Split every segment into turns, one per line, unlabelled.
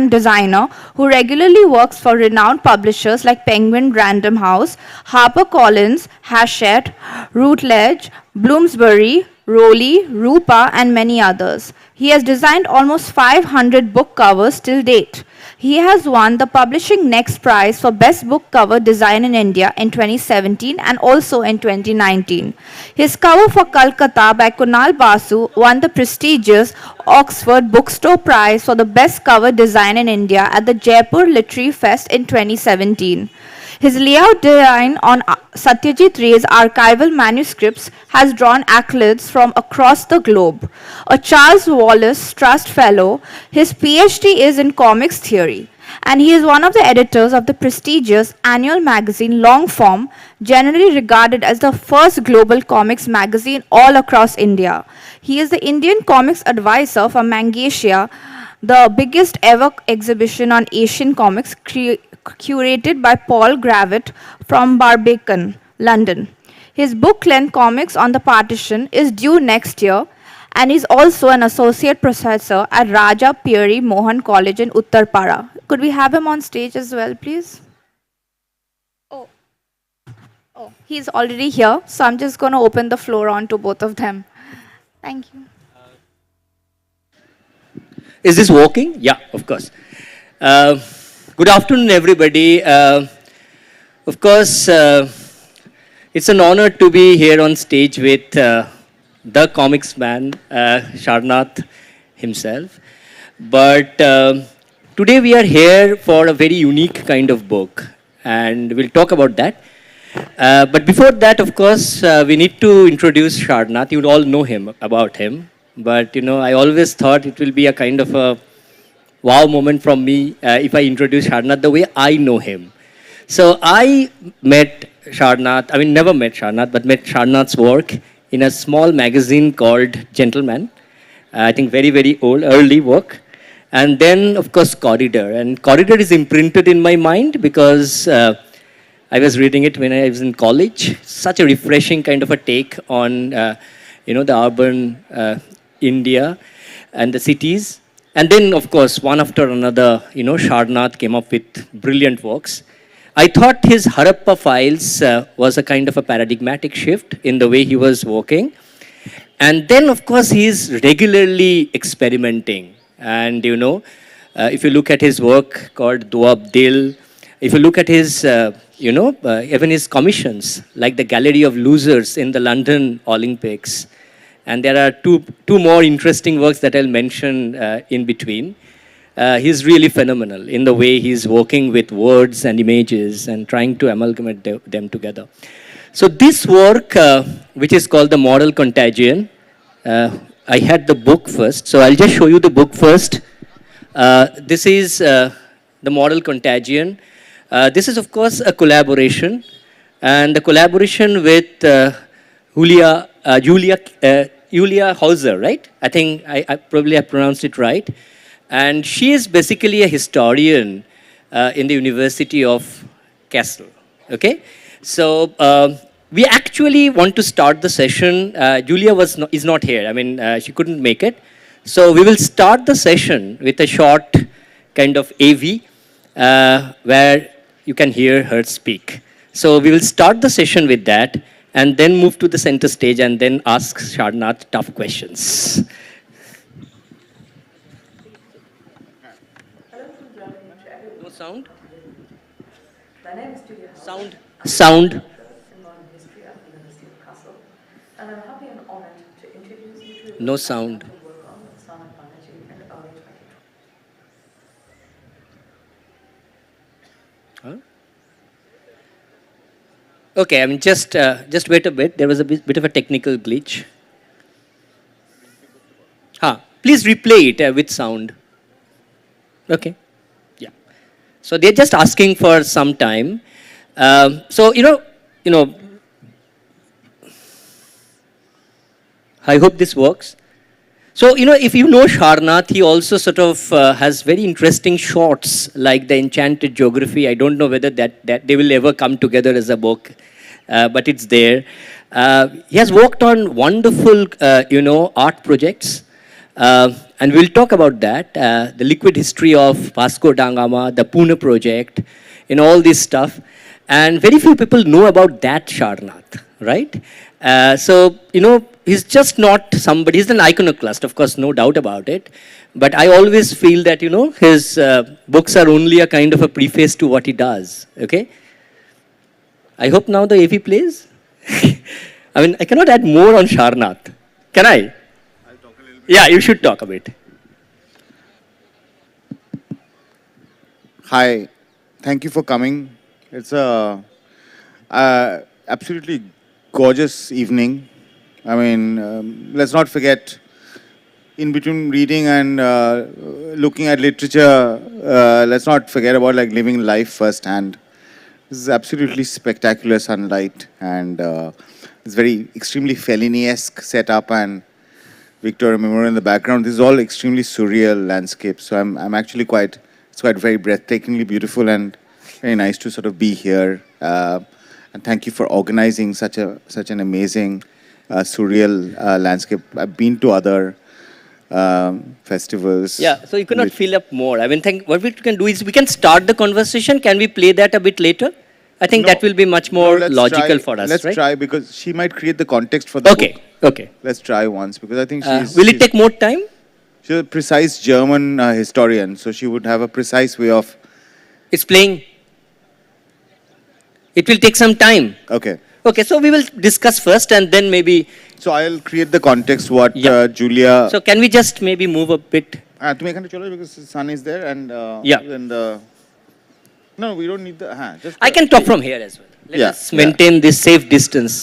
and designer who regularly works for renowned publishers like Penguin Random House, HarperCollins, Hachette, Routledge, Bloomsbury, Rowley, Rupa, and many others. He has designed almost 500 book covers till date. He has won the Publishing Next Prize for Best Book Cover Design in India in 2017 and also in 2019. His cover for Calcutta by Kunal Basu won the prestigious Oxford Bookstore Prize for the Best Cover Design in India at the Jaipur Literary Fest in 2017. His layout design on Satyajit Ray's archival manuscripts has drawn accolades from across the globe. A Charles Wallace Trust Fellow, his PhD is in comics theory, and he is one of the editors of the prestigious annual magazine Longform, generally regarded as the first global comics magazine all across India. He is the Indian comics advisor for Mangasia, the biggest ever exhibition on Asian comics curated by Paul Gravett from Barbican, London. His book-length comics on the partition is due next year, and he's also an associate professor at Raja Piri Mohan College in Uttarpara. Could we have him on stage as well, please? Oh, he's already here, so I'm just going to open the floor on to both of them. Thank you.
Is this working? Yeah, of course. Good afternoon, everybody. Of course, it's an honor to be here on stage with the comics man, Sarnath himself. But today we are here for a very unique kind of book, and we'll talk about that. But before that, of course, we need to introduce Sarnath. You all know him, about him. But, you know, I always thought it will be a kind of a wow moment from me if I introduce Sarnath the way I know him. So I met Sarnath, I mean, never met Sarnath, but met Sarnath's work in a small magazine called Gentleman. I think very, very old, early work. And then, of course, Corridor. And Corridor is imprinted in my mind because I was reading it when I was in college. Such a refreshing kind of a take on, you know, the urban India and the cities. And then, of course, one after another, you know, Sarnath came up with brilliant works. I thought his Harappa Files was a kind of a paradigmatic shift in the way he was working. And then, of course, he's regularly experimenting. And, you know, if you look at his work called Doab Dil, if you look at his, you know, even his commissions, like the Gallery of Losers in the London Olympics. And there are two more interesting works that I'll mention in between. He's really phenomenal in the way he's working with words and images and trying to amalgamate them together. So this work, which is called the Moral Contagion, I had the book first. So I'll just show you the book first. This is the Moral Contagion. This is, of course, a collaboration. And the collaboration with Julia Hauser, right? I think I probably have pronounced it right. And she is basically a historian in the University of Kassel. Okay? So we actually want to start the session. Julia is not here. I mean, she couldn't make it. So we will start the session with a short kind of AV where you can hear her speak. So we will start the session with that, and then move to the center stage and then ask Sarnath tough questions. No sound? Sound. Sound. No sound. Huh? Okay, I mean, just wait a bit. There was a bit of a technical glitch. Please replay it with sound. Okay. Yeah. So they're just asking for some time. So you know. I hope this works. So, you know, if you know Sarnath, he also sort of has very interesting shorts like The Enchanted Geography. I don't know whether that they will ever come together as a book, but it's there. He has worked on wonderful, you know, art projects. And we'll talk about that, the liquid history of Vasco da Gama, the Pune project, all this stuff. And very few people know about that Sarnath, right? So, he's just not somebody, he's an iconoclast, of course, no doubt about it. But I always feel that, his books are only a kind of a preface to what he does, okay? I hope now the AV plays. I mean, I cannot add more on Sarnath. Can I?
I'll talk a little bit.
Yeah, you should talk a bit.
Hi, thank you for coming. It's a absolutely gorgeous evening. I mean, let's not forget, in between reading and looking at literature, let's not forget about like living life firsthand. This is absolutely spectacular sunlight, and it's very extremely Fellini-esque setup, and Victoria Memorial in the background. This is all extremely surreal landscape. So I'm actually it's quite very breathtakingly beautiful and very nice to sort of be here. And thank you for organizing such an amazing surreal landscape. I've been to other festivals.
Yeah, so you cannot fill up more. I mean, what we can do is we can start the conversation. Can we play that a bit later? I think that will be much more logical for us,
let's
right?
try, because she might create the context for the book.
Okay.
Let's try once, because I think
Will it take more time?
she's a precise German historian, so she would have a precise way of...
It's playing. It will take some time.
Okay.
Okay, so we will discuss first and then maybe...
So I'll create the context what
Yeah.
Julia...
So can we just maybe move a bit?
তুমি এখানে চলো, because the sun is there, and
Yeah.
and no, we don't need the... just
I can talk from here as well. Let
Yeah,
us maintain this safe distance,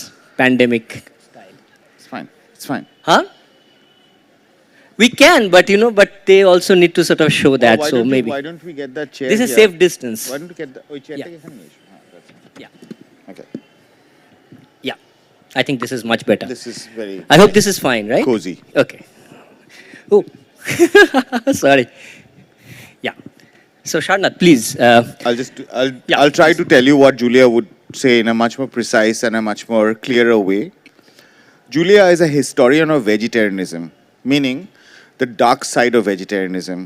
pandemic style.
It's fine. It's fine.
Huh? We can, but they also need to sort of show that,
why
so
don't
maybe.
why don't we get that chair
This is
here?
safe distance.
Why don't we get the... ওই chair
Yeah.
টাকে এখানে নিয়ে এসো। হ্যাঁ, that's fine.
Yeah,
Okay.
yeah. I think this is much better.
This is very
I hope this is fine, right?
cozy.
Okay. Oh, sorry. Yeah. So, Sarnath, please. Yeah,
I'll try to tell you what Julia would say in a much more precise and a much more clearer way. Julia is a historian of vegetarianism, meaning the dark side of vegetarianism,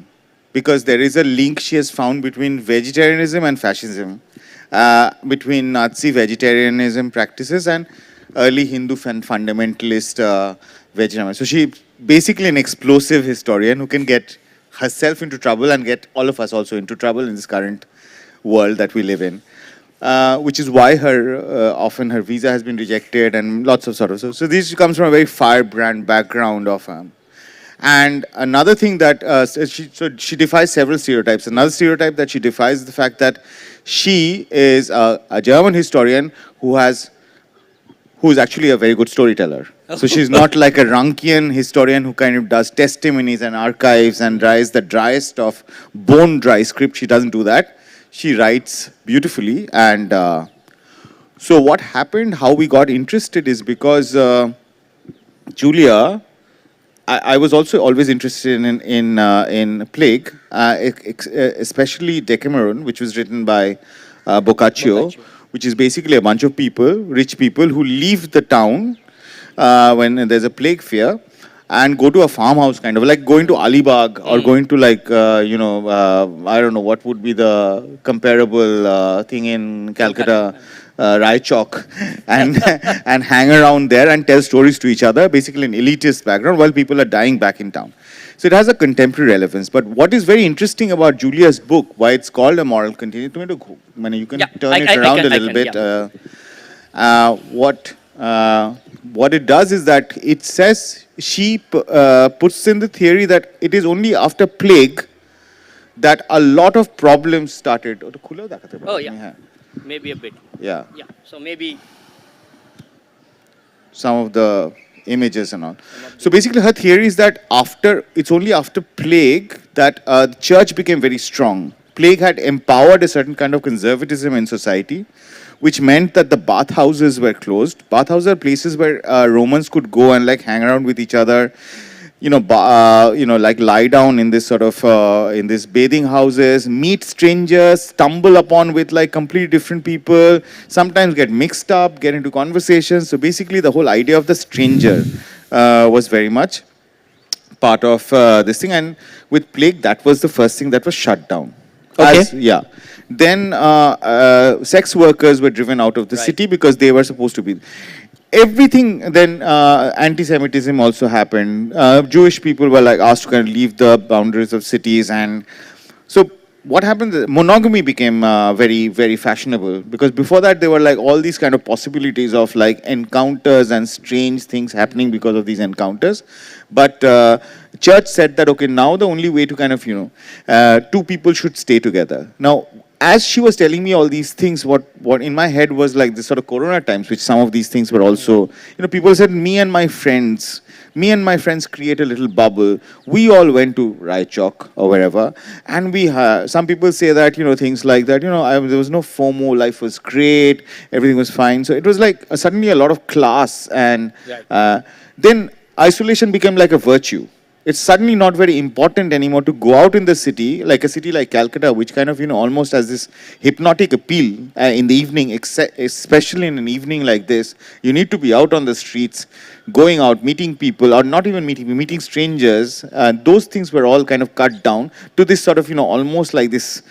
because there is a link she has found between vegetarianism and fascism, between Nazi vegetarianism practices and early Hindu fundamentalist vegetarianism. So she basically an explosive historian who can get herself into trouble and get all of us also into trouble in this current world that we live in. Which is why often her visa has been rejected and lots of sort of... So this comes from a very firebrand background of... and another thing that... she defies several stereotypes. Another stereotype that she defies is the fact that she is a German historian who is actually a very good storyteller. So she's not like a Rankian historian who kind of does testimonies and archives and writes the driest of bone dry script. She doesn't do that. She writes beautifully. And so what happened, how we got interested is because Julia, I was also always interested in Plague, especially Decameron, which was written by Boccaccio, which is basically a bunch of people, rich people, who leave the town when there's a plague fear and go to a farmhouse, kind of like going to Alibag or going to like, I don't know, what would be the comparable thing in Calcutta, Rai Chowk, and hang around there and tell stories to each other, basically an elitist background, while people are dying back in town. So it has a contemporary relevance. But what is very interesting about Julia's book, why it's called A Moral Contagion, you can turn it around a little bit. What it does is that it says, she puts in the theory that it is only after plague that a lot of problems started.
Oh, yeah. Maybe a bit.
Yeah.
Yeah. So maybe...
Some of the images and all. So basically her theory is that it's only after plague that the church became very strong. Plague had empowered a certain kind of conservatism in society, which meant that the bathhouses were closed. Bathhouses are places where Romans could go and like hang around with each other, like lie down in this sort of, in these bathing houses, meet strangers, stumble upon with like completely different people, sometimes get mixed up, get into conversations. So basically the whole idea of the stranger was very much part of this thing. And with plague, that was the first thing that was shut down.
Okay.
Yeah. Then sex workers were driven out of the
Right.
city because they were supposed to be. Everything, then anti-Semitism also happened. Jewish people were like asked to kind of leave the boundaries of cities, and so what happened? Monogamy became very, very fashionable, because before that there were like all these kind of possibilities of like encounters and strange things happening because of these encounters. But church said that okay, now the only way to kind of two people should stay together. Now, as she was telling me all these things, what in my head was like this sort of Corona times, which some of these things were also, people said, me and my friends create a little bubble. We all went to Raichok or wherever, and some people say that, things like that, there was no FOMO, life was great, everything was fine. So it was like suddenly a lot of class, and then isolation became like a virtue. It's suddenly not very important anymore to go out in the city, like a city like Calcutta, which kind of, almost has this hypnotic appeal in the evening, especially in an evening like this. You need to be out on the streets, going out, meeting people, or not even meeting strangers. Those things were all kind of cut down to this sort of, almost like this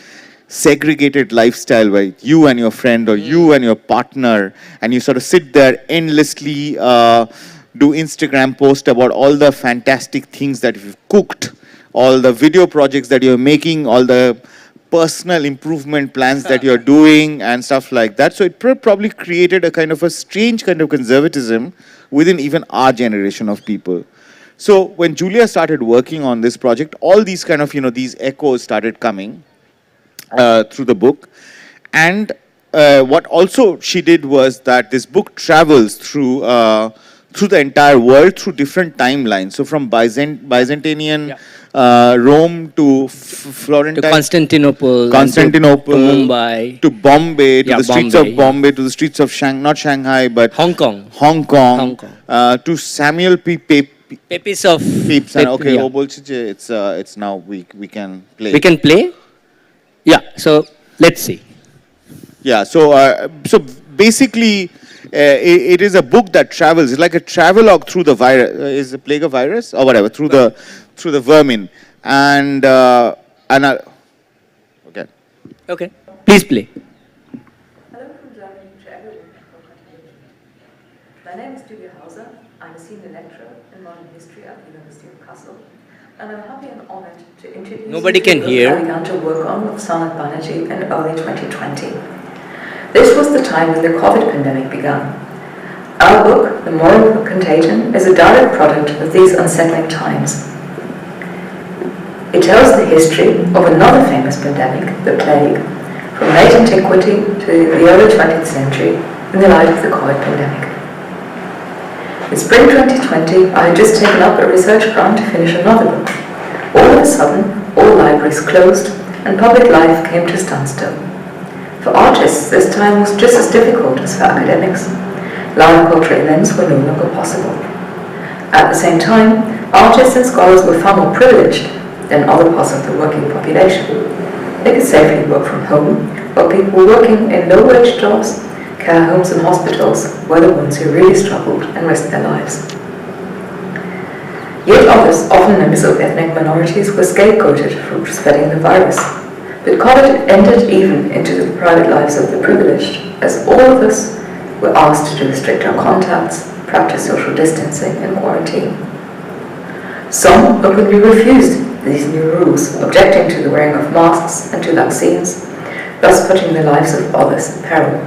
segregated lifestyle where you and your friend or you and your partner, and you sort of sit there endlessly, do Instagram post about all the fantastic things that you've cooked, all the video projects that you're making, all the personal improvement plans that you're doing and stuff like that. So it probably created a kind of a strange kind of conservatism within even our generation of people. So when Julia started working on this project, all these kind of, these echoes started coming through the book. And what also she did was that this book travels through the entire world, through different timelines. So from Byzantinian Rome to Florentine,
To Constantinople,
Constantinople,
to Mumbai,
to Bombay, to the streets
Bombay,
of Bombay, to the streets of not Shanghai, but
Hong Kong.
Hong Kong, to Samuel
Pepys of
Pepys. Okay,
yeah.
it's now we can play.
We can play? Yeah, so let's see.
Yeah, so basically, it is a book that travels. It's like a travelogue through the virus. Is the plague a virus or whatever? Through the vermin, and okay.
Okay, please play.
Hello from Germany to everyone. My name is Julia Hauser. I'm a senior lecturer in modern history at the University of Kassel, and I'm happy and honored to introduce
Nobody
you to
can
the book
hear.
I began to work on with Sarnath Banerjee in early 2020. This was the time when the COVID pandemic began. Our book, The Moral Contagion, is a direct product of these unsettling times. It tells the history of another famous pandemic, the plague, from late antiquity to the early 20th century in the light of the COVID pandemic. In spring 2020, I had just taken up a research grant to finish another book. All of a sudden, all libraries closed and public life came to a standstill. For artists, this time was just as difficult as for academics. Live cultural events were no longer possible. At the same time, artists and scholars were far more privileged than other parts of the working population. They could safely work from home, while people working in low-wage jobs, care homes and hospitals were the ones who really struggled and risked their lives. Yet others, often members of ethnic minorities, were scapegoated for spreading the virus. But COVID entered even into the private lives of the privileged, as all of us were asked to restrict our contacts, practice social distancing and quarantine. Some openly refused these new rules, objecting to the wearing of masks and to vaccines, thus putting the lives of others in peril.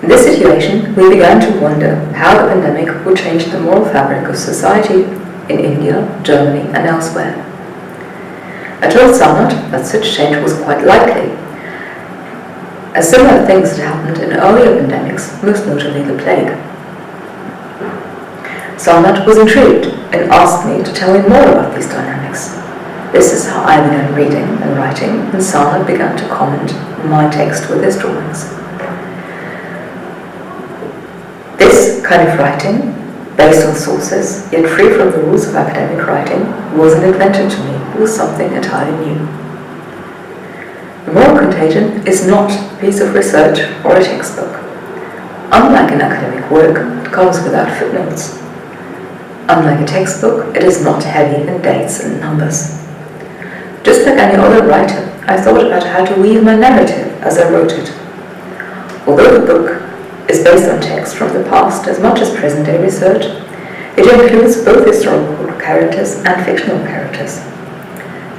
In this situation, we began to wonder how the pandemic would change the moral fabric of society in India, Germany and elsewhere. I told Sarnath that such change was quite likely, as similar things had happened in earlier pandemics, most notably the plague. Sarnath was intrigued and asked me to tell him more about these dynamics. This is how I began reading and writing, and Sarnath began to comment on my text with his drawings. This kind of writing, based on sources, yet free from the rules of academic writing, was an adventure to me. It was something entirely new. The Moral Contagion is not a piece of research or a textbook. Unlike an academic work, it comes without footnotes. Unlike a textbook, it is not heavy in dates and numbers. Just like any other writer, I thought about how to weave my narrative as I wrote it. Although the book is based on text from the past as much as present-day research, it includes both historical characters and fictional characters.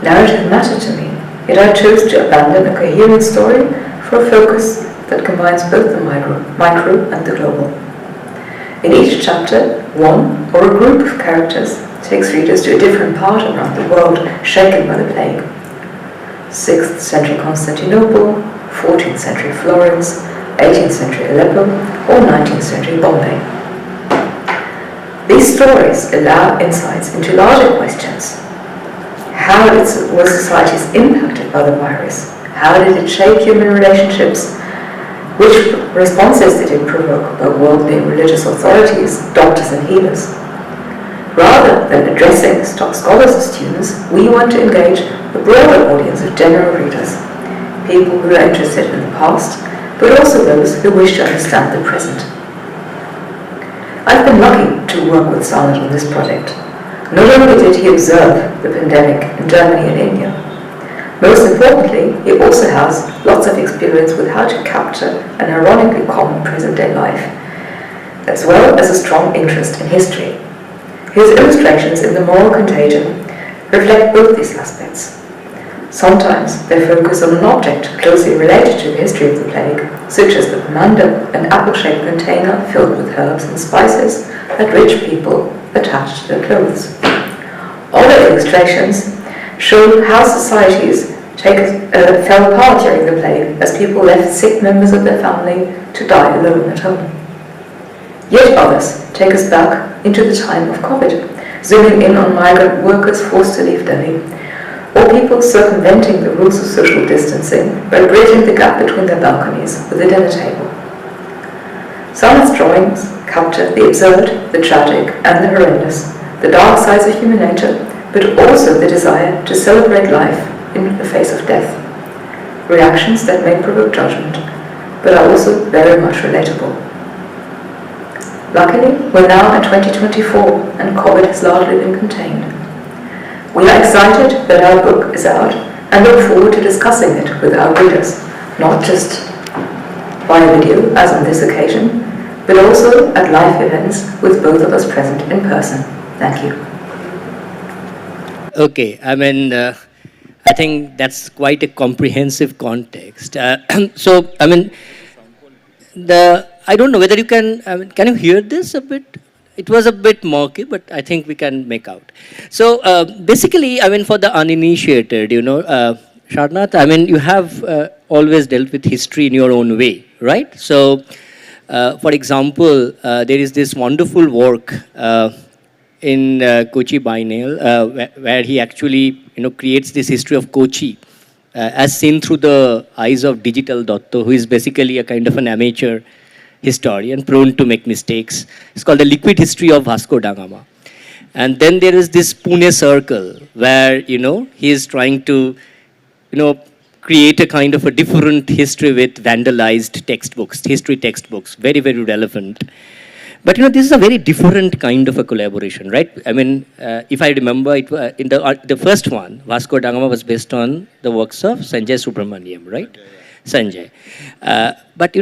Narrative mattered to me, yet I chose to abandon a coherent story for a focus that combines both the micro and the global. In each chapter, one or a group of characters takes readers to a different part around the world shaken by the plague. 6th century Constantinople, 14th century Florence, 18th century Aleppo, or 19th century Bombay. These stories allow insights into larger questions. How were societies impacted by the virus? How did it shape human relationships? Which responses did it provoke by worldly and religious authorities, doctors and healers? Rather than addressing stock scholars or students, we want to engage a broader audience of general readers, people who are interested in the past, but also those who wish to understand the present. I've been lucky to work with Sarnath on this project. Not only did he observe the pandemic in Germany and India, most importantly, he also has lots of experience with how to capture an ironically common present-day life, as well as a strong interest in history. His illustrations in The Moral Contagion reflect both these aspects. Sometimes they focus on an object closely related to the history of the plague, such as the pomander, an apple-shaped container filled with herbs and spices that rich people attached to their clothes. Other illustrations show how societies fell apart during the plague as people left sick members of their family to die alone at home. Yet others take us back into the time of COVID, zooming in on migrant workers forced to leave Delhi, or people circumventing the rules of social distancing by bridging the gap between their balconies with a dinner table. Sarnath's drawings capture the absurd, the tragic, and the horrendous, the dark sides of human nature, but also the desire to celebrate life in the face of death. Reactions that may provoke judgment, but are also very much relatable. Luckily, we're now in 2024 and COVID has largely been contained. We are excited that our book is out and look forward to discussing it with our readers, not just via video, as on this occasion, but also at live events with both of us present in person. Thank you.
Okay, I think that's quite a comprehensive context. I don't know whether you can you hear this a bit? It was a bit murky, but I think we can make out. So basically, for the uninitiated, Sarnath, you have always dealt with history in your own way, right? So, for example, there is this wonderful work in Kochi Biennial, where he actually creates this history of Kochi as seen through the eyes of Digital Dotto, who is basically a kind of an amateur historian prone to make mistakes. It's called The Liquid History of Vasco da Gama. And then there is this Pune Circle, where he is trying to create a kind of a different history with vandalized textbooks, history textbooks, very, very relevant. But this is a very different kind of a collaboration, right? If I remember, in the first one, Vasco da Gama was based on the works of Sanjay Subramaniam, right? Sanjay. But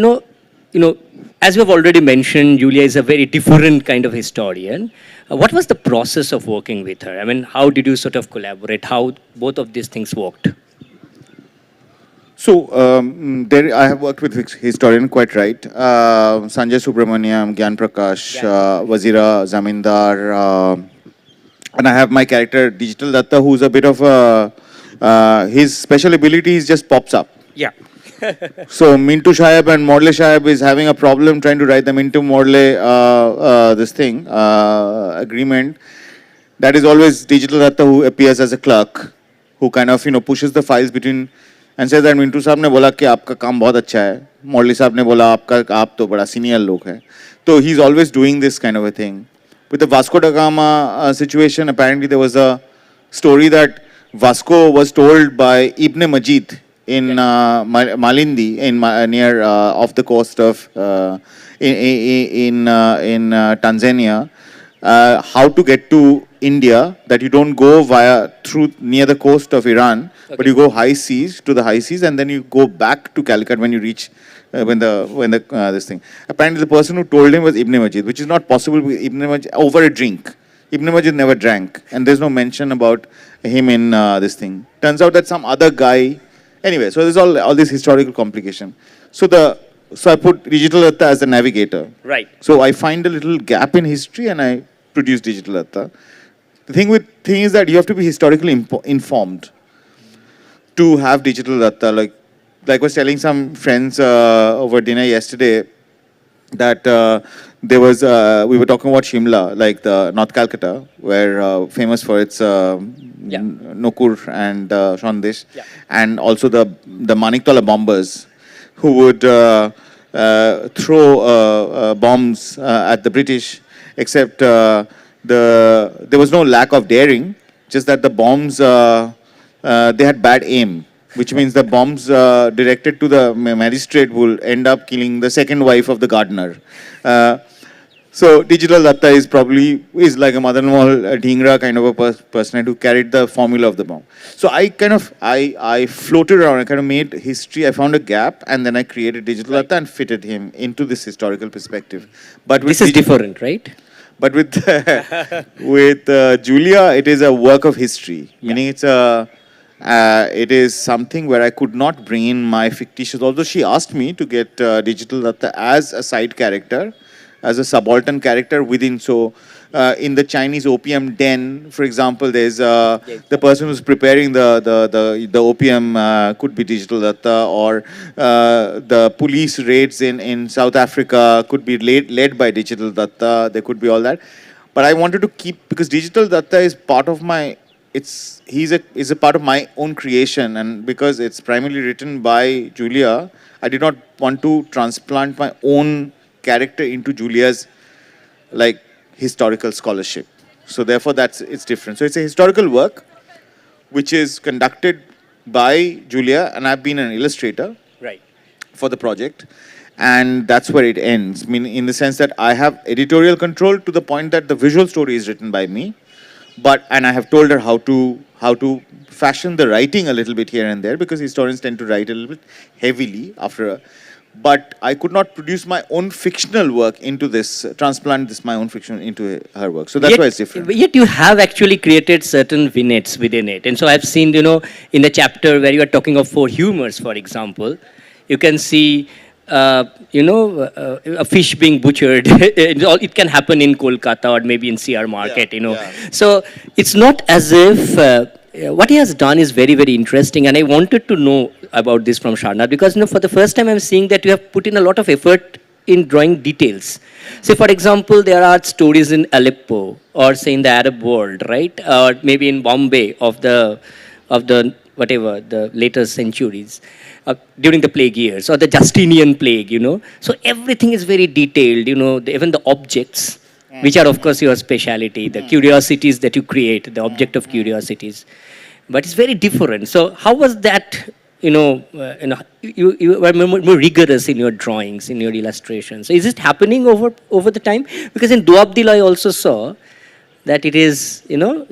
as we have already mentioned, Julia is a very different kind of historian. What was the process of working with her? How did you sort of collaborate? How both of these things worked?
So, I have worked with historian, quite right. Sanjay Subramaniam, Gyan Prakash, Wazira Zamindar, and I have my character Digital Datta, who's a bit of a, his special abilities just pops up.
Yeah.
So Mintu Shahab and Morley Shahab is having a problem trying to write the Mintu Morley agreement. That is always Digital Datta, who appears as a clerk, who kind of pushes the files between and says that Mintu Sahab ने बोला कि आपका काम बहुत अच्छा है, Morley Sahab ने बोला आप तो बड़ा senior लोग हैं. So he's always doing this kind of a thing. With the Vasco da Gama situation, apparently there was a story that Vasco was told by Ibn Majid in Malindi, near off the coast of in Tanzania, how to get to India, that you don't go via through near the coast of Iran, but you go high seas to the high seas, and then you go back to Calicut when you reach when the this thing. Apparently, the person who told him was Ibn Majid, which is not possible with Ibn Majid over a drink. Ibn Majid never drank, and there's no mention about him in this thing. Turns out that some other guy. Anyway, so there's all this historical complication. So I put Digital Datta as the navigator.
Right.
So I find a little gap in history and I produce Digital Datta. The thing is that you have to be historically informed to have Digital Datta. Like I was telling some friends over dinner yesterday that there was we were talking about Shimla, like the North Calcutta, where famous for its Nokur and Shandesh, and also the Maniktola bombers, who would throw bombs at the British, except there was no lack of daring, just that the bombs, they had bad aim, which means the bombs directed to the magistrate will end up killing the second wife of the gardener. So Digital Datta is like a mother-in-law Dhingra kind of a person who carried the formula of the bomb. So I floated around, I kind of made history, I found a gap, and then I created Digital Datta and fitted him into this historical perspective. But
This is different, right?
But with Julia, it is a work of history, meaning it is something where I could not bring in my fictitious, although she asked me to get Digital Datta as a side character, as a subaltern character within. So in the Chinese opium den, for example, there's the person who's preparing the opium could be Digital Datta, or the police raids in South Africa could be led by Digital Datta. There could be all that. But I wanted to keep, because Digital Datta is part of my, he's a part of my own creation, and because it's primarily written by Julia, I did not want to transplant my own character into Julia's like historical scholarship. So therefore it's different. So it's a historical work which is conducted by Julia, and I've been an illustrator for the project, and that's where it ends. I mean, in the sense that I have editorial control to the point that the visual story is written by me, and I have told her how to fashion the writing a little bit here and there, because historians tend to write a little bit heavily after but I could not produce my own fictional work into this, transplant my own fiction into her work. So that's why it's different.
Yet you have actually created certain vignettes within it. And so I've seen, in the chapter where you are talking of four humors, for example, you can see, a fish being butchered. It can happen in Kolkata or maybe in CR Market, So it's not as if... what he has done is very, very interesting, and I wanted to know about this from Sarnath, because for the first time I'm seeing that you have put in a lot of effort in drawing details. Say, for example, there are stories in Aleppo, or say in the Arab world, right? Or maybe in Bombay of the whatever, the later centuries, during the plague years, or the Justinian plague, So everything is very detailed, even the objects, which are, of course, your speciality, the curiosities that you create, the object of curiosities. But it's very different. So how was that, you were more rigorous in your drawings, in your illustrations. So is it happening over the time? Because in Doabdil, I also saw that it is,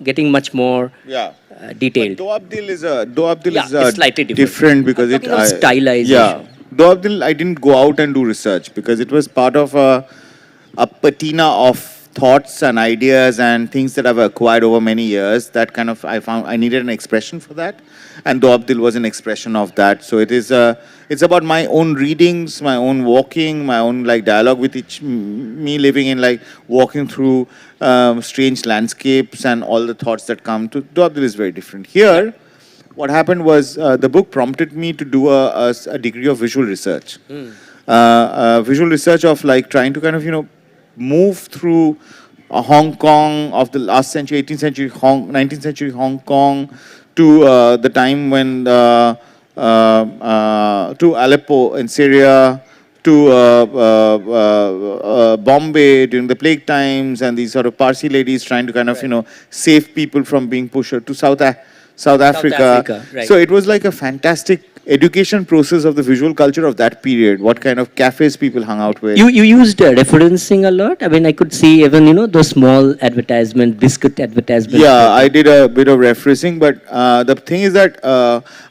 getting much more detailed.
But Doabdil is
slightly
different because
it stylization.
Yeah, Doabdil, I didn't go out and do research because it was part of a patina of thoughts and ideas and things that I've acquired over many years. That kind of, I found I needed an expression for that, and Doabdil was an expression of that. So it's about my own readings, my own walking, my own like dialogue with me living in, like walking through strange landscapes and all the thoughts that come to Doabdil is very different. Here, what happened was the book prompted me to do a degree of visual research. Visual research of like trying to kind of, move through Hong Kong of the last century, 18th century, 19th century Hong Kong, to the time when, to Aleppo in Syria, to Bombay during the plague times, and these sort of Parsi ladies trying to kind of, save people from being pushed to South Africa.
Right.
So it was like a fantastic education process of the visual culture of that period, what kind of cafes people hung out with.
You used referencing a lot. I mean, I could see even those small advertisement, biscuit advertisements.
Yeah, I did a bit of referencing, but the thing is that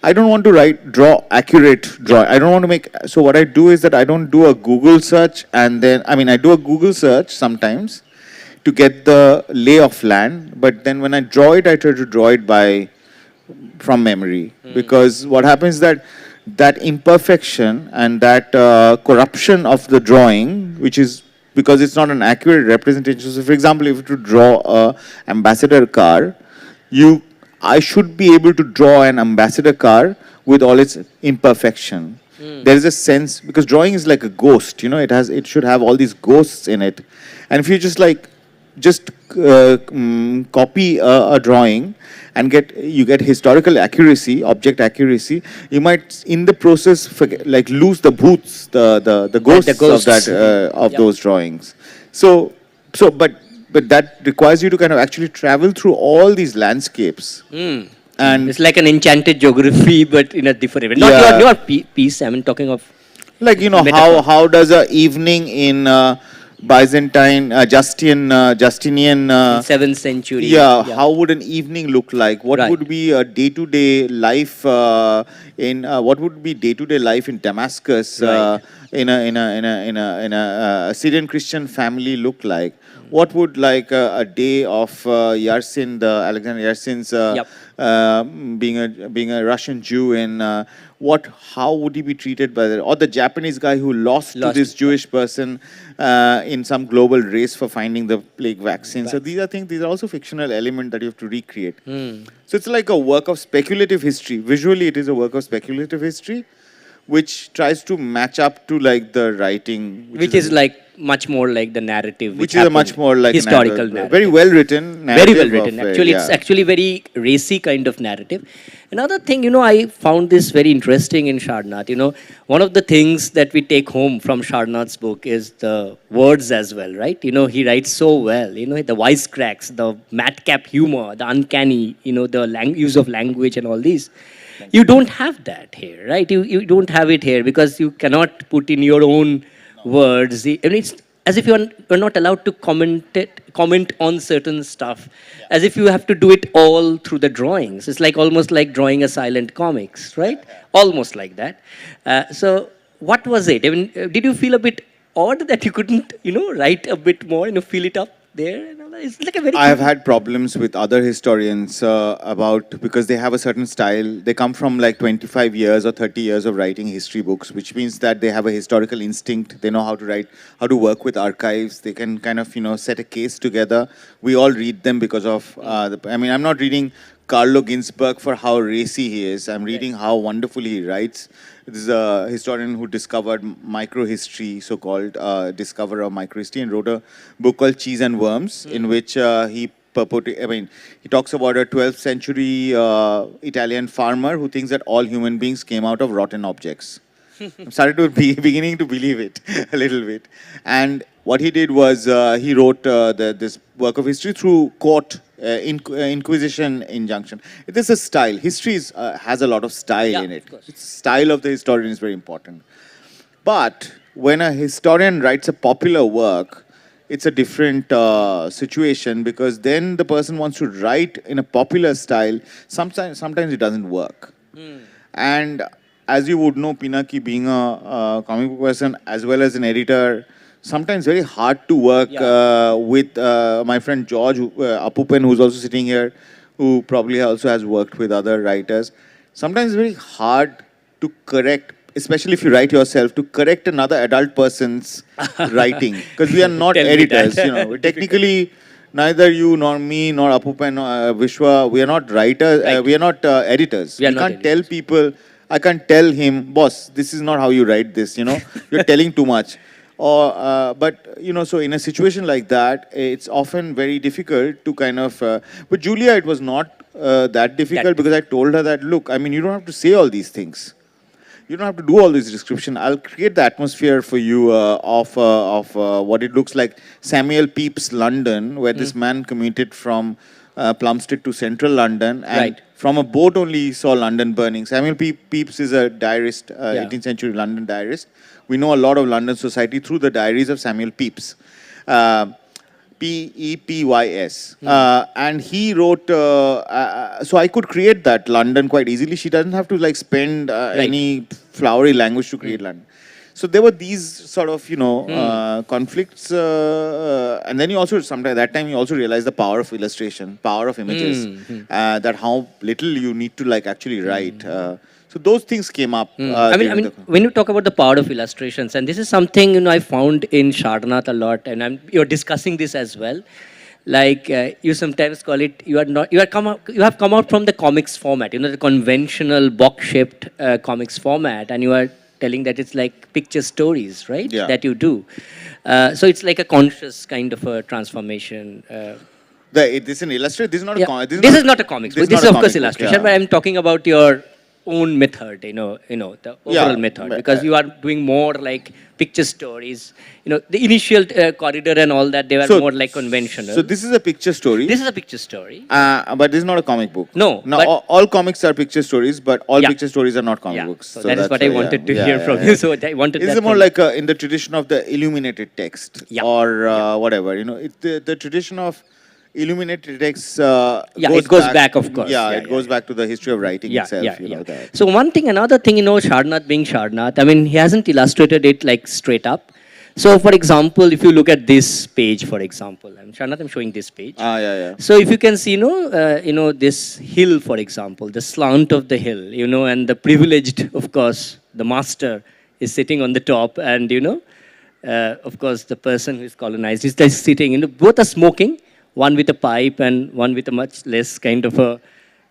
I don't want to draw accurate draw. I don't want to make. So what I do is that I don't do a Google search, and then I do a Google search sometimes to get the lay of land, but then when I draw it, I try to draw it from memory, because what happens is that imperfection and that corruption of the drawing, which is because it's not an accurate representation. So, for example, if you draw a ambassador car, I should be able to draw an ambassador car with all its imperfection. There is a sense, because drawing is like a ghost, it should have all these ghosts in it, and if you just copy a drawing and you get historical accuracy, object accuracy, you might in the process lose the bhoots, the ghosts of those drawings. But that requires you to kind of actually travel through all these landscapes. And
it's like an enchanted geography, but in a different way. Not your piece. I mean, talking of
how does a evening in Byzantine, Justinian
7th century.
How would an evening look like? What would be a day-to-day life what would be day-to-day life in Damascus in a Syrian Christian family look like? What would a day of Yersin, the Alexander Yersin's being a Russian Jew in how would he be treated by the Japanese guy who lost to this Jewish person in some global race for finding the plague vaccine. So these are also fictional elements that you have to recreate. So it's like a work of speculative history. Visually, it is a work of speculative history, which tries to match up to the writing,
which is much more like the narrative,
which is a much more like
historical narrative.
Very well written.
Very well written. Actually, it's actually very racy kind of narrative. Another thing, I found this very interesting in Sarnath. One of the things that we take home from Sarnath's book is the words as well, right? He writes so well. The wisecracks, the madcap humor, the uncanny, the use of language and all these. You don't have that here, right? You don't have it here because you cannot put in your own words. I mean, it's as if you're not allowed to comment on certain stuff, as if you have to do it all through the drawings. It's almost like drawing a silent comics, right? Almost like that. So what was it? I mean, did you feel a bit odd that you couldn't, write a bit more, fill it up there? It's like a very.
I have had problems with other historians because they have a certain style. They come from 25 years or 30 years of writing history books, which means that they have a historical instinct. They know how to write, how to work with archives. They can kind of set a case together. We all read them because of. I'm not reading Carlo Ginzburg for how racy he is. I'm reading how wonderfully he writes. This is a historian who discovered microhistory, so-called discoverer of microhistory, and wrote a book called Cheese and Worms, in which he talks about a 12th century Italian farmer who thinks that all human beings came out of rotten objects. I'm started to beginning to believe it a little bit. And what he did was he wrote this work of history through court inquisition injunction. It is a style. History has a lot of style in it. The style of the historian is very important. But when a historian writes a popular work, it's a different situation, because then the person wants to write in a popular style. Sometimes it doesn't work. And as you would know, Pinaki, being a comic book person as well as an editor, sometimes very hard to work with my friend George Apupen, who's also sitting here, who probably also has worked with other writers. Sometimes it's very hard to correct, especially if you write yourself, to correct another adult person's writing, because we are not editors. Technically, neither you nor me nor Apupen nor Vishwa, we are not writers. We are not editors. We can't tell people. I can't tell him, boss, this is not how you write this. You're telling too much. But so in a situation like that, it's often very difficult to kind of. But Julia, it was not that difficult, because I told her that, look, you don't have to say all these things. You don't have to do all this description. I'll create the atmosphere for you of what it looks like Samuel Pepys' London, where this man commuted from Plumstead to central London, and
Right.
from a boat only he saw London burning. Samuel Pepys is a diarist,
Yeah.
18th century London diarist. We know a lot of London society through the diaries of Samuel Pepys. Pepys. And he wrote, so I could create that London quite easily. She doesn't have to like spend any flowery language to create London. So there were these sort of, conflicts. And then you also, sometimes that time you also realize the power of illustration, power of images, that how little you need to like actually write. So those things came up.
I mean, when you talk about the power of illustrations, and this is something I found in Sarnath a lot, and you're discussing this as well. Like you sometimes call it, you have come out from the comics format, the conventional box-shaped comics format, and you are telling that it's like picture stories, right?
Yeah.
That you do. So it's like a conscious kind of a transformation.
This is an illustrator. This is not a comic.
This is not a comics book. This is
not a
of course
comic book,
illustration,
yeah.
but I'm talking about your own method, the overall method,
but,
because you are doing more like picture stories. The initial corridor and all that, they were more like conventional.
So this is a picture story.
This is a picture story.
But this is not a comic book.
No,
Now,
but-
all comics are picture stories, but all
Yeah.
picture stories are not comic
Yeah.
books.
So that is
that's
what I
why,
wanted to
yeah,
hear
yeah,
from
yeah.
you. So I wanted
This
that
is more
from
like in the tradition of the illuminated text,
Yeah.
or whatever. It's the tradition of illuminated text.
it goes back, of course.
Yeah,
Yeah,
it
yeah,
goes back to the history of writing itself. That.
So another thing, Sarnath being Sarnath, I mean, he hasn't illustrated it like straight up. So, for example, if you look at this page, for example, Sarnath, I'm showing this page.
Yeah.
So if you can see, this hill, for example, the slant of the hill, and the privileged, of course, the master is sitting on the top, and of course, the person who is colonized is just sitting. Both are smoking, one with a pipe and one with a much less kind of a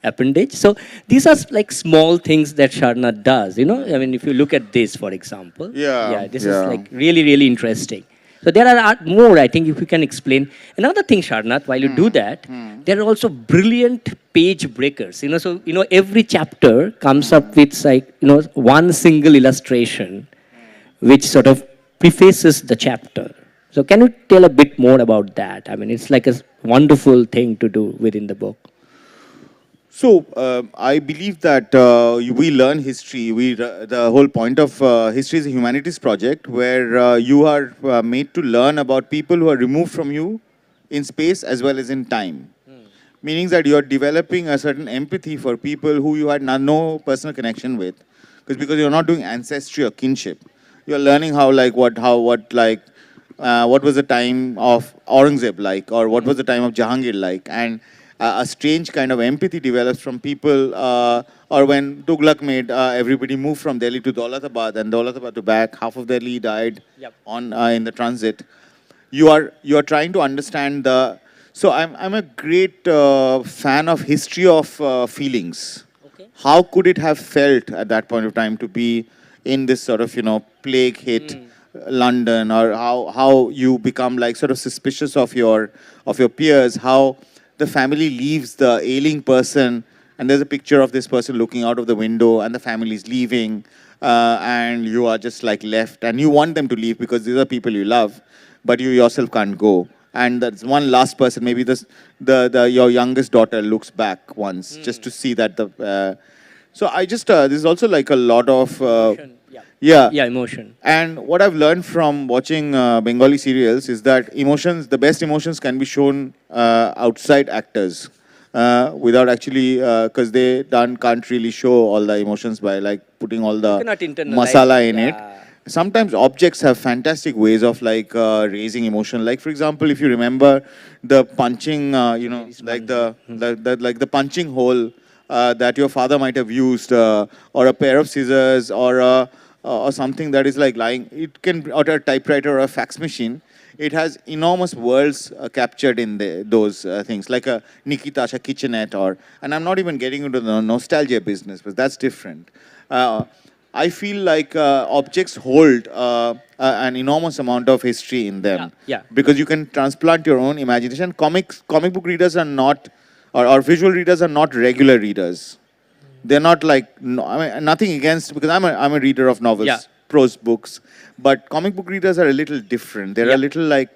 appendage. So these are like small things that Sarnath does. I mean, if you look at this, for example, this is like really, really interesting. So there are more, I think, if you can explain. Another thing, Sarnath, while you do that, there are also brilliant page breakers. So, every chapter comes up with like, one single illustration which sort of prefaces the chapter. So can you tell a bit more about that? I mean, it's like a wonderful thing to do within the book.
So I believe that we learn history. The whole point of history is a humanities project where you are made to learn about people who are removed from you in space as well as in time. Meaning that you are developing a certain empathy for people who you had no personal connection with, because you're not doing ancestry or kinship. You're learning what was the time of Aurangzeb like, or what was the time of Jahangir like, and a strange kind of empathy develops from people. Or when Tughlaq made everybody move from Delhi to Daulatabad and Daulatabad to back, half of Delhi died in the transit. You are trying to understand the. So I'm a great fan of history of feelings. Okay. How could it have felt at that point of time to be in this sort of plague hit London, or how you become like sort of suspicious of your peers, how the family leaves the ailing person, and there's a picture of this person looking out of the window, and the family is leaving, and you are just like left, and you want them to leave because these are people you love, but you yourself can't go. And that's one last person, maybe your youngest daughter looks back once just to see that so I just this is also like a lot of
emotion.
And what I've learned from watching Bengali serials is that the best emotions can be shown outside actors without actually, because they can't really show all the emotions by like putting all the masala in it. Sometimes objects have fantastic ways of like raising emotion. Like for example, if you remember the punching, like the punching hole that your father might have used, or a pair of scissors, or something that is like lying. It can, or a typewriter or a fax machine. It has enormous worlds captured in those things, like a Nikita's, a kitchenette, and I'm not even getting into the nostalgia business, but that's different. I feel like objects hold an enormous amount of history in them. Because you can transplant your own imagination. Comic book readers are not, or visual readers are not regular readers. They're not like, I mean, nothing against, because I'm a reader of novels, prose books, but comic book readers are a little different. They're a little like,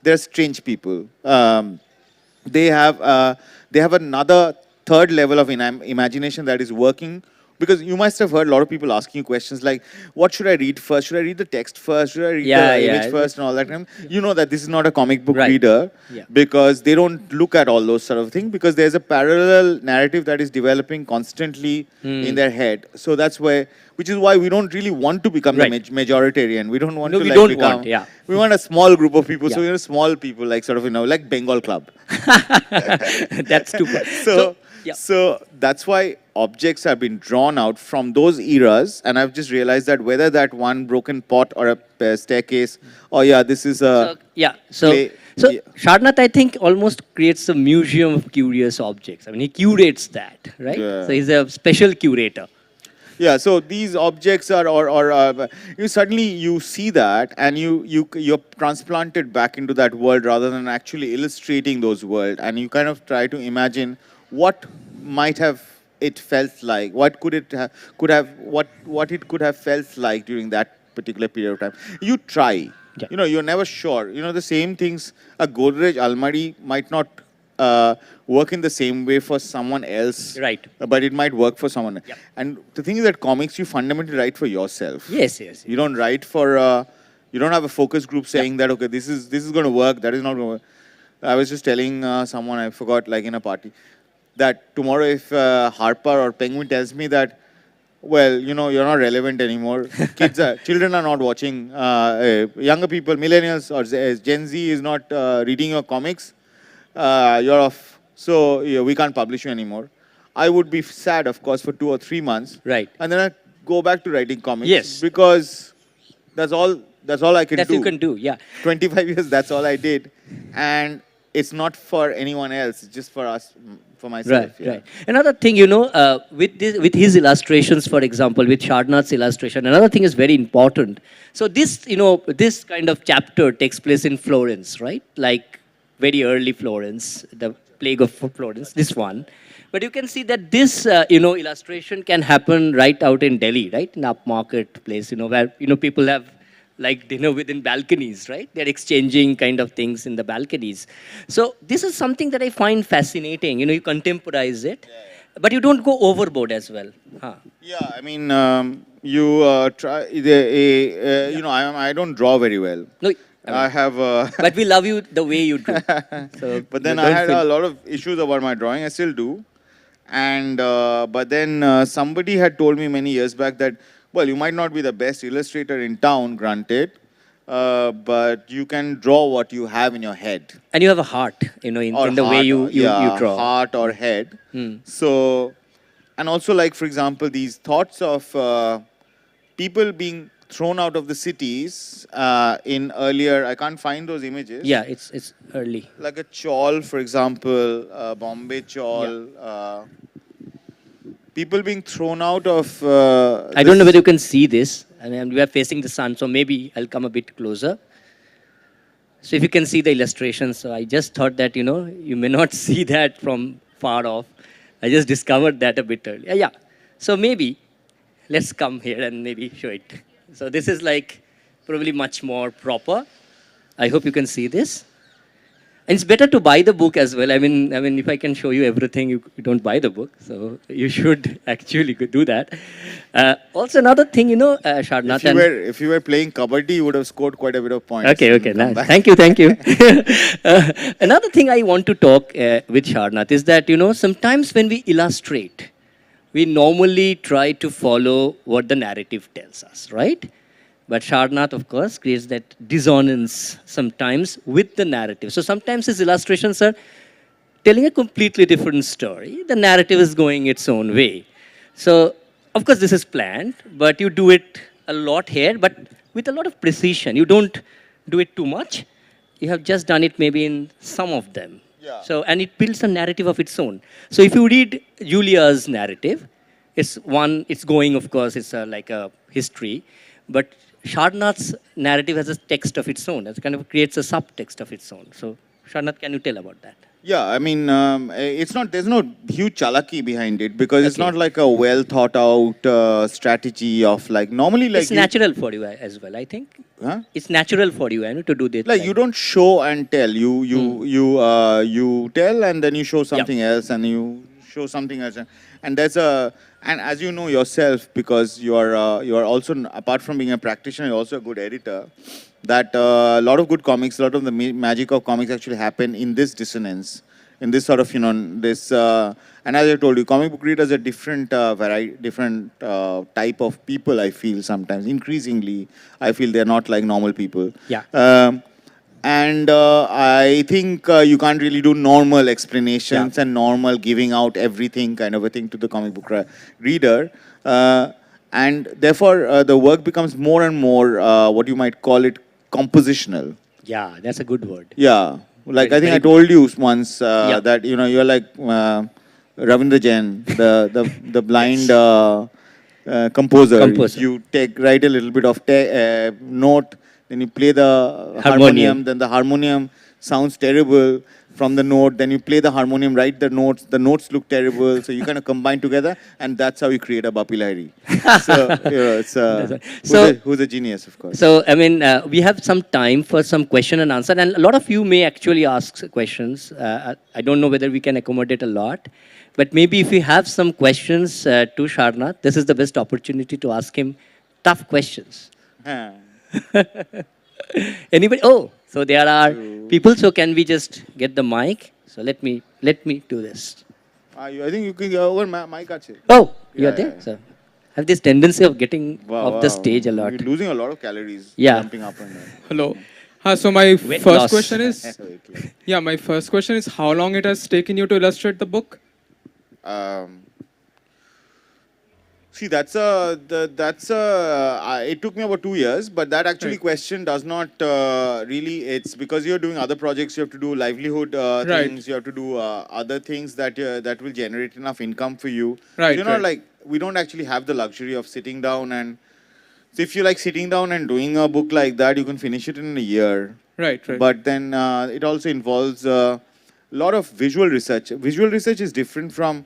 they're strange people. They have they have another third level of imagination that is working. Because you must have heard a lot of people asking you questions like, what should I read first? Should I read the text first? Should I read
Yeah,
the
yeah.
image first and all that? You know that this is not a comic book
Right.
reader
Yeah.
because they don't look at all those sort of things because there's a parallel narrative that is developing constantly in their head. So that's why, which is why we don't really want to become
Right.
the majoritarian. We don't want
No,
to
we
like
don't
become.
want, yeah.
We want a small group of people. So
Yeah.
small people like sort of like Bengal Club.
That's too far.
So,
yeah.
so that's why objects have been drawn out from those eras, and I've just realized that whether that one broken pot or a staircase, oh yeah, this is a play- yeah.
Sarnath, I think, almost creates a museum of curious objects. I mean, he curates that, right?
Yeah.
So he's a special curator.
Yeah, so these objects are, you suddenly you see that, and you're transplanted back into that world rather than actually illustrating those world, and you kind of try to imagine what might have it felt like, what could it what it could have felt like during that particular period of time. You try,
Yeah.
you're never sure. The same things. A Godrej Almari might not work in the same way for someone else,
Right.
but it might work for someone else.
Yeah.
And the thing is that comics, you fundamentally write for yourself.
Yes, yes.
You don't write for, you don't have a focus group saying that, okay, this is going to work, that is not going to work. I was just telling someone, I forgot, like in a party, that tomorrow if Harper or Penguin tells me that, well, you're not relevant anymore. Children are not watching. Younger people, millennials or Gen Z is not reading your comics. You're off. So we can't publish you anymore. I would be sad, of course, for 2 or 3 months.
Right.
And then I go back to writing comics.
Yes.
Because that's all I can
That
do.
you can do, yeah.
25 years, that's all I did. And it's not for anyone else. It's just for us, for myself.
Right,
yeah.
right. Another thing, with his illustrations, for example, with Sarnath's illustration, another thing is very important. So this, this kind of chapter takes place in Florence, right? Like very early Florence, the plague of Florence, this one. But you can see that this, illustration can happen right out in Delhi, right? In upmarket place, where, people have like dinner within balconies, right? They're exchanging kind of things in the balconies. So this is something that I find fascinating. You contemporize it, but you don't go overboard as well. Huh.
Yeah, I mean, you try. I don't draw very well.
No,
I have.
but we love you the way you do. So,
But then
you
I
don't
had
feel-
a lot of issues about my drawing. I still do. And but then somebody had told me many years back that, well, you might not be the best illustrator in town, granted, but you can draw what you have in your head.
And you have a heart, in the way
heart,
you draw.
Heart or head. So, and also like, for example, these thoughts of people being thrown out of the cities in earlier, I can't find those images.
Yeah, it's early.
Like a chawl, for example, Bombay chawl. People being thrown out of.
I don't know whether you can see this. I mean, we are facing the sun, so maybe I'll come a bit closer. So if you can see the illustration, so I just thought that, you may not see that from far off. I just discovered that a bit earlier. Yeah. So maybe, let's come here and maybe show it. So this is like probably much more proper. I hope you can see this. And it's better to buy the book as well. I mean, if I can show you everything, you don't buy the book. So you should actually do that. Also, another thing, Sarnath.
If you were playing kabaddi, you would have scored quite a bit of points.
Okay. Nice. Thank you. Another thing I want to talk with Sarnath is that, sometimes when we illustrate, we normally try to follow what the narrative tells us, right? But Sarnath, of course, creates that dissonance sometimes with the narrative. So sometimes his illustrations are telling a completely different story. The narrative is going its own way. So, of course, this is planned, but you do it a lot here, but with a lot of precision. You don't do it too much. You have just done it maybe in some of them.
Yeah.
So, and it builds a narrative of its own. So if you read Julia's narrative, it's going, of course, it's like a history, but Sarnath's narrative has a text of its own. It kind of creates a subtext of its own. So, Sarnath, can you tell about that?
Yeah, I mean, it's not. There's no huge chalaki behind it because it's
Okay.
not like a well thought out strategy of like normally
It's
like you,
natural for you as well, I think.
huh?
It's natural for you, to do this
Like
like
you don't show and tell. You tell and then you show
Yeah.
something else and you show something else, and there's a and as you know yourself because you are also apart from being a practitioner, you're also a good editor. That a lot of good comics, a lot of the magic of comics actually happen in this dissonance, in this sort of this. And as I told you, comic book readers are different different type of people. I feel sometimes increasingly, I feel they're not like normal people.
Yeah.
And I think you can't really do normal explanations
Yeah.
and normal giving out everything kind of a thing to the comic book reader. And therefore, the work becomes more and more what you might call it compositional.
Yeah, that's a good word.
Yeah. Like
Very,
I think I
very
told you once
Yeah.
that you're like Ravindra Jain, the blind composer.
Composer.
You write a little bit of note, then you play the
Harmonium.
harmonium, then the harmonium sounds terrible from the note, then you play the harmonium, write the notes look terrible, so you kind of combine together, and that's how you create a Bapi Lahiri. So, it's
That's right.
who's a genius, of course.
So, we have some time for some question and answer, and a lot of you may actually ask questions. I don't know whether we can accommodate a lot, but maybe if you have some questions to Sarnath, this is the best opportunity to ask him tough questions.
Ah.
Anybody? Oh, so there are people. So can we just get the mic? So let me do this.
I think you can go over my kache.
Oh, you're
Yeah,
there.
yeah.
So I have this tendency of getting
Wow,
off the
wow.
stage a lot.
You're losing a lot of calories.
Yeah.
Jumping up and down.
Hello. So my
Weight
first
loss.
question is, my first question is how long it has taken you to illustrate the book?
See, it took me about 2 years, but that actually
Right.
question does not really, it's because you're doing other projects, you have to do livelihood
Right.
things, you have to do other things that will generate enough income for you.
Right,
You're not
right.
like, we don't actually have the luxury of sitting down and, so if you like sitting down and doing a book like that, you can finish it in a year.
Right, right.
But then it also involves a lot of visual research. Visual research is different from,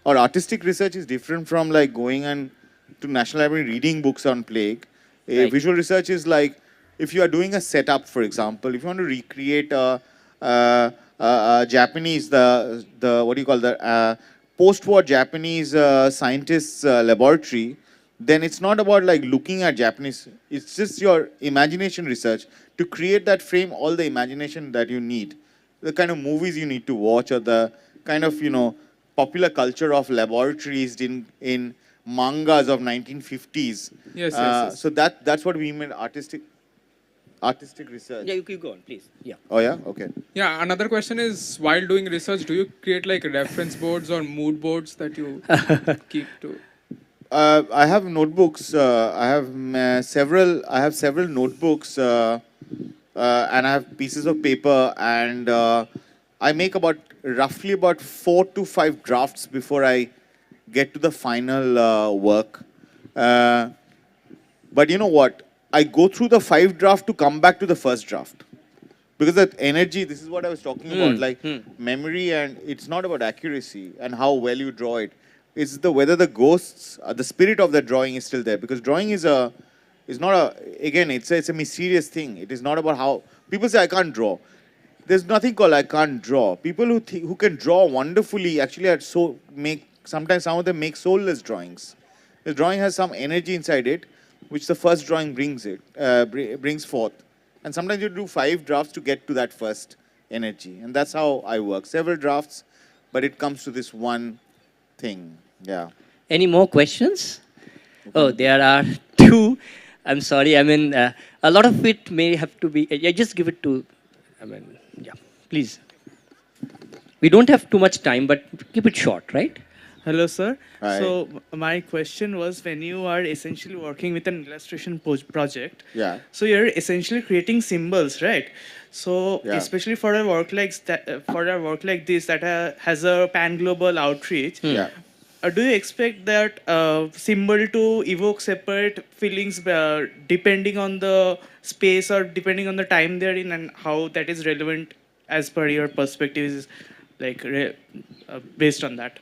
or artistic research is different from like going and to National Library reading books on plague.
Right.
Visual research is like if you are doing a setup, for example, if you want to recreate a Japanese, the what do you call the post-war Japanese scientists' laboratory, then it's not about like looking at Japanese. It's just your imagination research to create that frame, all the imagination that you need, the kind of movies you need to watch, or the kind of popular culture of laboratories in mangas of 1950s.
Yes.
So that's what we mean artistic research.
Yeah, you go on, please. Yeah.
Oh yeah, okay.
Yeah, another question is, while doing research, do you create like reference boards or mood boards that you keep to?
I have notebooks. I have several. I have several notebooks, and I have pieces of paper, and I make roughly about 4 to 5 drafts before I get to the final work. But you know what? I go through the 5 draft to come back to the first draft. Because that energy, this is what I was talking about, like memory, and it's not about accuracy and how well you draw it. It's whether the ghosts, the spirit of the drawing is still there. Because drawing is not it's a mysterious thing. It is not about how, people say I can't draw. There's nothing called I can't draw. People who can draw wonderfully actually sometimes some of them make soulless drawings. The drawing has some energy inside it, which the first drawing brings forth. And sometimes you do 5 drafts to get to that first energy. And that's how I work. Several drafts, but it comes to this one thing. Yeah.
Any more questions? Oh, there are 2. I'm sorry. A lot of it may have to be. Yeah, just give it to. Yeah, please. We don't have too much time, but keep it short, right?
Hello, sir.
Hi.
So my question was, when you are essentially working with an illustration project,
Yeah.
so you're essentially creating symbols, right? So
Yeah.
especially for a work like this that has a pan-global outreach,
Yeah.
do you expect that symbol to evoke separate feelings depending on the space or depending on the time they're in, and how that is relevant as per your perspective? based on that?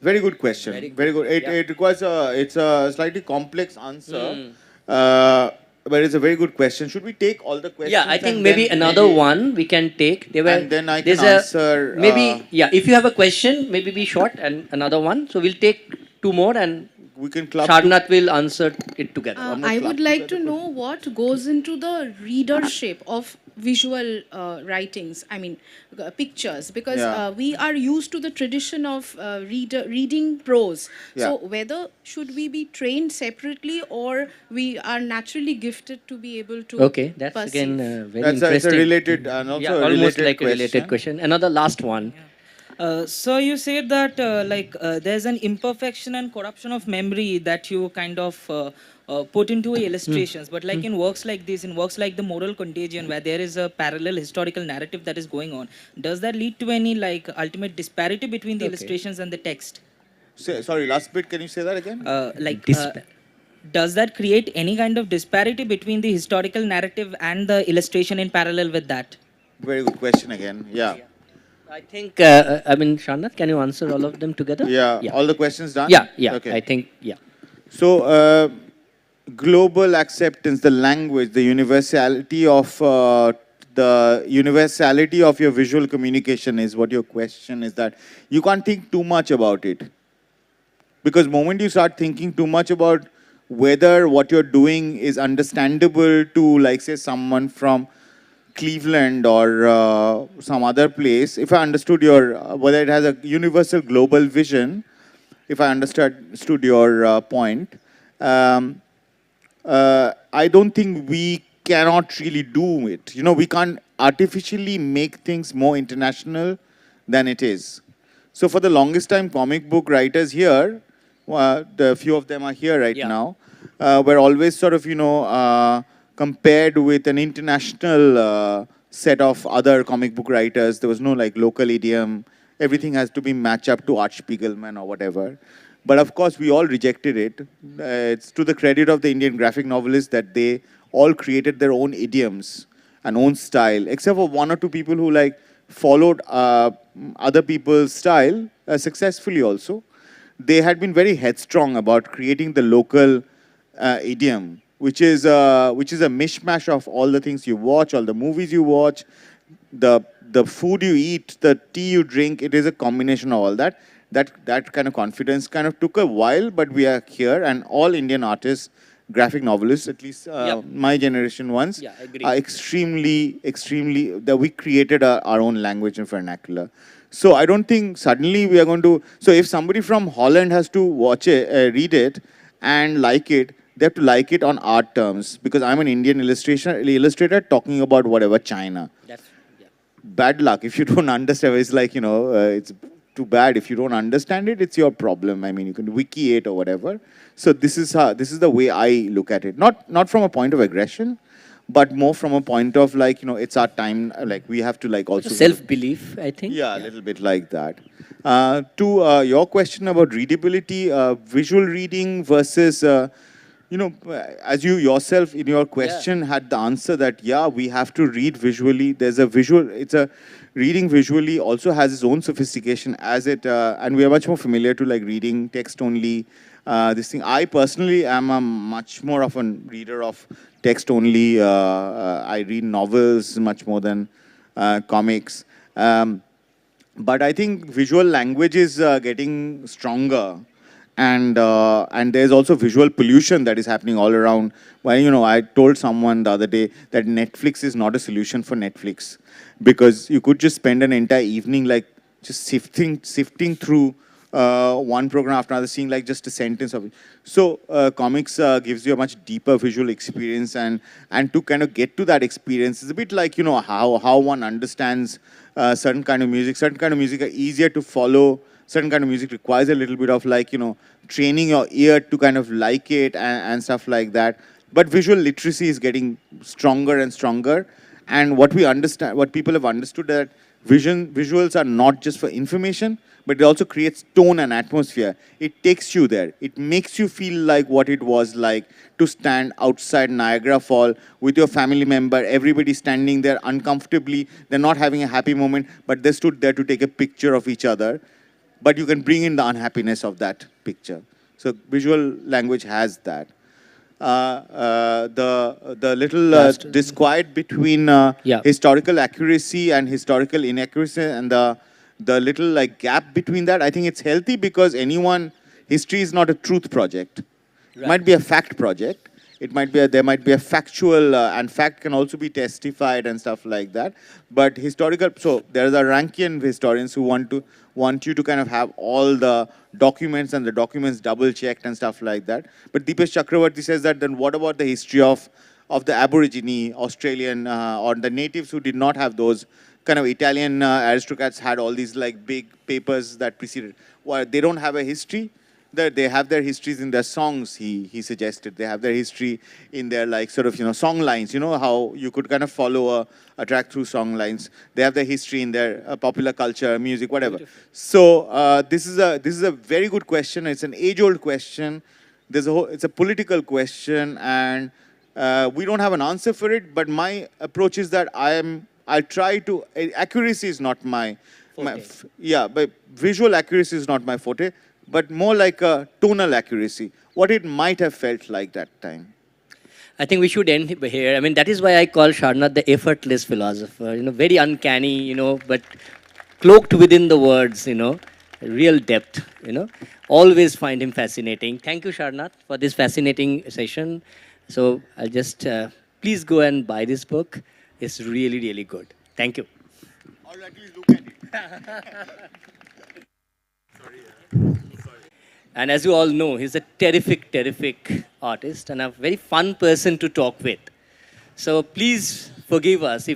Very good question. Very good.
Yeah.
It requires it's a slightly complex answer, but it's a very good question. Should we take all the questions?
Yeah, I think
and
maybe
then
another one we can take.
And then I can
there's a-
answer,
Maybe, yeah, if you have a question, maybe be short and another one. So we'll take two more and
we can club.
Sarnath will answer it together.
I would like to know what goes into the readership of visual writings, I mean, pictures, because
Yeah.
we are used to the tradition of reading prose.
Yeah.
So, whether should we be trained separately or we are naturally gifted to be able to
Okay, that's
perceive?
again very
It's
interesting.
a related and also
Yeah,
a
almost
related
like
question.
a related question. Another last one.
So you said that there's an imperfection and corruption of memory that you kind of put into illustrations, but like in works like this, in works like the Moral Contagion, where there is a parallel historical narrative that is going on, does that lead to any like ultimate disparity between the illustrations and the text?
Sorry, last bit. Can you say that again?
Does that create any kind of disparity between the historical narrative and the illustration in parallel with that?
Very good question again. Yeah.
I think, I mean, Sarnath, can you answer all of them together?
Yeah. All the questions done?
Yeah, yeah.
Okay.
I think, yeah.
So, global acceptance, the language, the universality of your visual communication is what your question is. That you can't think too much about it, because moment you start thinking too much about whether what you're doing is understandable to, like, say, someone from Cleveland or some other place, if I understood your, whether it has a universal global vision, if I understood your point, I don't think we cannot really do it. You know, we can't artificially make things more international than it is. So for the longest time, comic book writers here, the few of them are here right now, were always sort of, compared with an international set of other comic book writers. There was no like local idiom. Everything has to be matched up to Art Spiegelman or whatever. But of course, we all rejected it. It's to the credit of the Indian graphic novelists that they all created their own idioms and own style, except for one or two people who like followed other people's style successfully also. They had been very headstrong about creating the local idiom, which is a mishmash of all the things you watch, all the movies you watch, the food you eat, the tea you drink. It is a combination of all that. That kind of confidence kind of took a while, but we are here, and all Indian artists, graphic novelists, at least my generation ones, are extremely, that we created our own language and vernacular. So I don't think suddenly we are going to. So if somebody from Holland has to watch it, read it, and like it, they have to like it on art terms, because I'm an Indian illustrator talking about whatever China. Bad luck if you don't understand. It's like, it's too bad if you don't understand it. It's your problem. I mean, you can wiki it or whatever. So this is the way I look at it. Not from a point of aggression, but more from a point of like, it's our time. Like we have to like also
Self-belief, I think.
Yeah, a little bit like that. To your question about readability, visual reading versus, as you yourself in your question had the answer that, we have to read visually. There's a visual, reading visually also has its own sophistication as it, and we are much more familiar to like reading text only. This thing, I personally am a much more of a reader of text only. I read novels much more than comics. But I think visual language is getting stronger, and there's also visual pollution that is happening all around. Well, I told someone the other day that Netflix is not a solution for Netflix, because you could just spend an entire evening like just sifting through one program after another, seeing like just a sentence of it. So comics gives you a much deeper visual experience, and to kind of get to that experience is a bit like how one understands certain kind of music. Certain kind of music are easier to follow. Certain kind of music requires a little bit of like training your ear to kind of like it and stuff like that. But visual literacy is getting stronger and stronger, and what people have understood that Visuals are not just for information, but it also creates tone and atmosphere. It takes you there. It makes you feel like what it was like to stand outside Niagara Fall with your family member, everybody standing there uncomfortably. They're not having a happy moment, but they stood there to take a picture of each other. But you can bring in the unhappiness of that picture. So visual language has that. The little disquiet between
Yeah.
historical accuracy and historical inaccuracy, and the little like gap between that, I think it's healthy, because history is not a truth project. It might be a fact project. It might be there might be a factual, and fact can also be testified and stuff like that. But historical, so there's a Rankian historians who want you to kind of have all the documents and the documents double checked and stuff like that. But Deepesh Chakravarti says that then what about the history of the Aborigine, Australian, or the natives who did not have those kind of Italian aristocrats had all these like big papers that preceded. Well, they don't have a history. They have their histories in their songs, he suggested. They have their history in their like sort of, song lines. You know how you could kind of follow a track through song lines. They have their history in their popular culture, music, whatever. So this is a very good question. It's an age-old question. It's a political question, and we don't have an answer for it. But my approach is that accuracy is not but visual accuracy is not my forte, but more like a tonal accuracy, what it might have felt like that time.
I think we should end here. I mean, that is why I call Sarnath the effortless philosopher. Very uncanny, but cloaked within the words, real depth, Always find him fascinating. Thank you, Sarnath, for this fascinating session. So I'll just, please go and buy this book. It's really, really good. Thank you.
Or at least look at it.
And as you all know, he's a terrific, terrific artist and a very fun person to talk with. So please forgive us if